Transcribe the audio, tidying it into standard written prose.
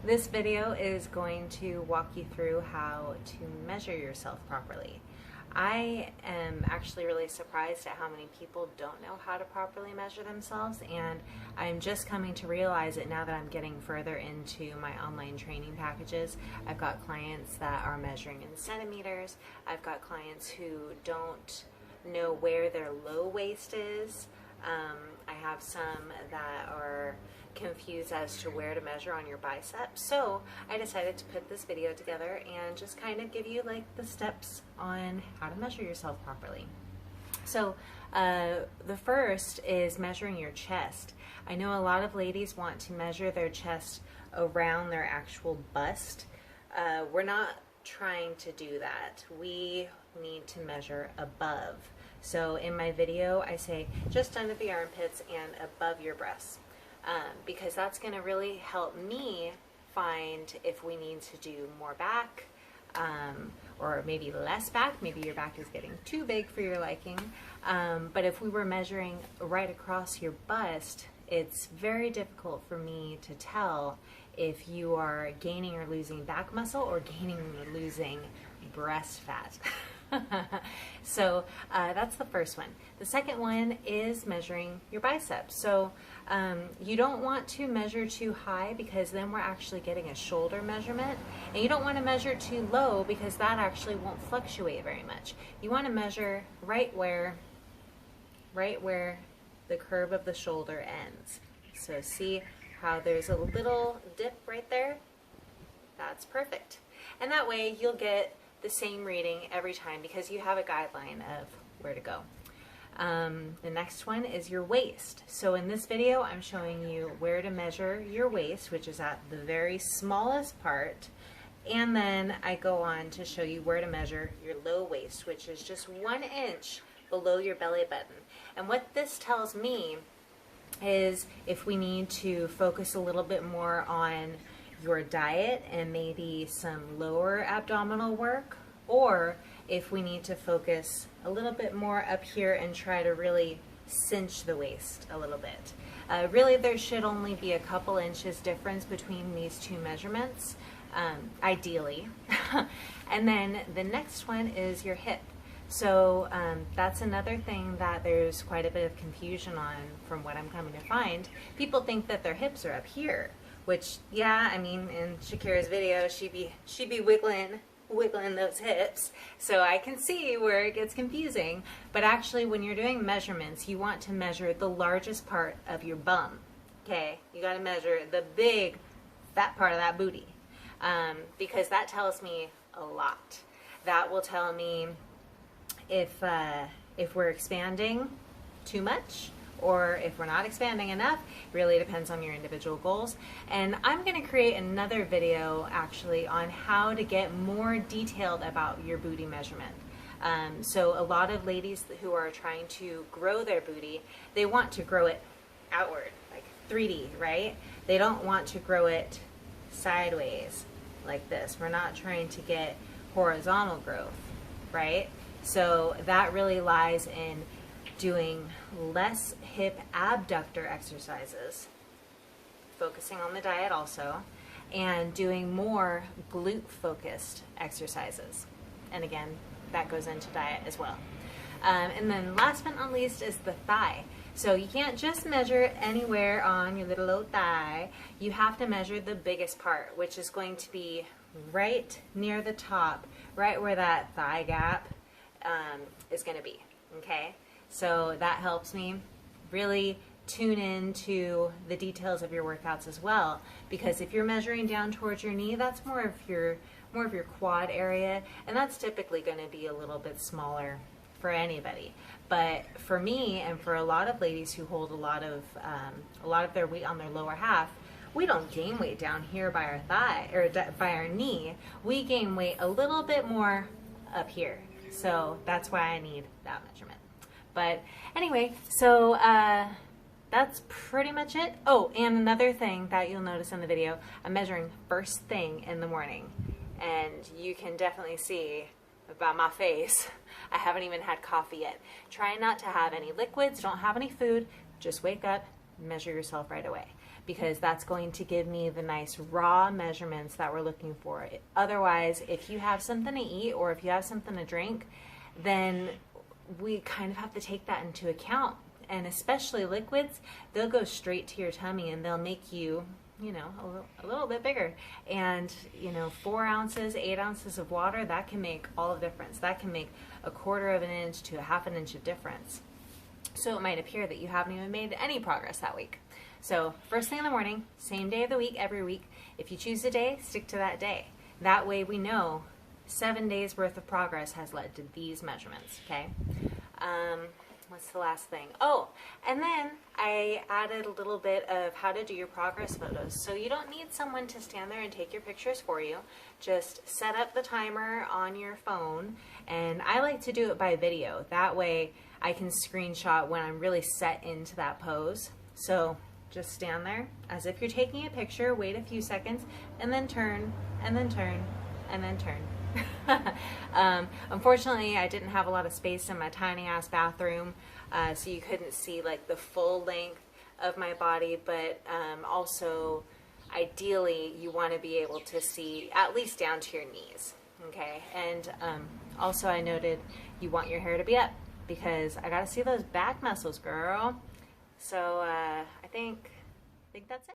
This video is going to walk you through how to measure yourself properly. I am actually really surprised at how many people don't know how to properly measure themselves, and I'm just coming to realize it now that I'm getting further into my online training packages. I've got clients that are measuring in centimeters. I've got clients who don't know where their low waist is. I have some that are confused as to where to measure on your biceps. So I decided to put this video together and just kind of give you like the steps on how to measure yourself properly. So the first is measuring your chest. I know a lot of ladies want to measure their chest around their actual bust. We're not trying to do that. We need to measure above. So in my video, I say just under the armpits and above your breasts, because that's going to really help me find if we need to do more back, or maybe less back. Maybe your back is getting too big for your liking. But if we were measuring right across your bust, it's very difficult for me to tell if you are gaining or losing back muscle or gaining or losing breast fat. So that's the first one. The second one is measuring your biceps. So you don't want to measure too high, because then we're actually getting a shoulder measurement, and you don't want to measure too low because that actually won't fluctuate very much. You want to measure right where the curve of the shoulder ends. So see how there's a little dip right there? That's perfect. And that way you'll get the same reading every time because you have a guideline of where to go. The next one is your waist. So in this video, I'm showing you where to measure your waist, which is at the very smallest part. And then I go on to show you where to measure your low waist, which is just 1 inch below your belly button. And what this tells me is if we need to focus a little bit more on your diet and maybe some lower abdominal work, or if we need to focus a little bit more up here and try to really cinch the waist a little bit. Really, there should only be a couple inches difference between these two measurements, ideally. And then the next one is your hip. So that's another thing that there's quite a bit of confusion on from what I'm coming to find. People think that their hips are up here, which, yeah, I mean, in Shakira's video, she'd be wiggling those hips, so I can see where it gets confusing. But actually, when you're doing measurements, you want to measure the largest part of your bum. Okay, you got to measure the big, fat part of that booty, because that tells me a lot. That will tell me if we're expanding too much, or if we're not expanding enough. Really depends on your individual goals. And I'm going to create another video actually on how to get more detailed about your booty measurement. So a lot of ladies who are trying to grow their booty, they want to grow it outward, like 3D, right? They don't want to grow it sideways like this. We're not trying to get horizontal growth, right? So that really lies in doing less hip abductor exercises, focusing on the diet also, and doing more glute focused exercises. And again, that goes into diet as well. And then last but not least is the thigh. So you can't just measure it anywhere on your little old thigh. You have to measure the biggest part, which is going to be right near the top, right where that thigh gap is going to be, okay? So that helps me really tune into the details of your workouts as well, because if you're measuring down towards your knee, that's more of your quad area, and that's typically going to be a little bit smaller for anybody. But for me and for a lot of ladies who hold a lot of their weight on their lower half, we don't gain weight down here by our thigh or by our knee. We gain weight a little bit more up here. So that's why I need that measurement. But anyway, so that's pretty much it. Oh, and another thing that you'll notice in the video, I'm measuring first thing in the morning. And you can definitely see about my face, I haven't even had coffee yet. Try not to have any liquids, don't have any food, just wake up, measure yourself right away, because that's going to give me the nice raw measurements that we're looking for. Otherwise, if you have something to eat or if you have something to drink, then we kind of have to take that into account. And especially liquids, they'll go straight to your tummy and they'll make you, you know, a little bit bigger. And, you know, 4 ounces, 8 ounces of water, that can make all the difference. That can make a 1/4 of an inch to a 1/2 inch of difference. So it might appear that you haven't even made any progress that week. So first thing in the morning, same day of the week, every week. If you choose a day, stick to that day. That way we know 7 days worth of progress has led to these measurements, okay? What's the last thing? Oh, and then I added a little bit of how to do your progress photos. So you don't need someone to stand there and take your pictures for you. Just set up the timer on your phone, and I like to do it by video. That way I can screenshot when I'm really set into that pose. So just stand there as if you're taking a picture, wait a few seconds, and then turn, and then turn, and then turn. Unfortunately, I didn't have a lot of space in my tiny ass bathroom, so you couldn't see like the full length of my body, but also ideally you want to be able to see at least down to your knees, okay? And also I noted you want your hair to be up, because I gotta see those back muscles, girl. So I think that's it.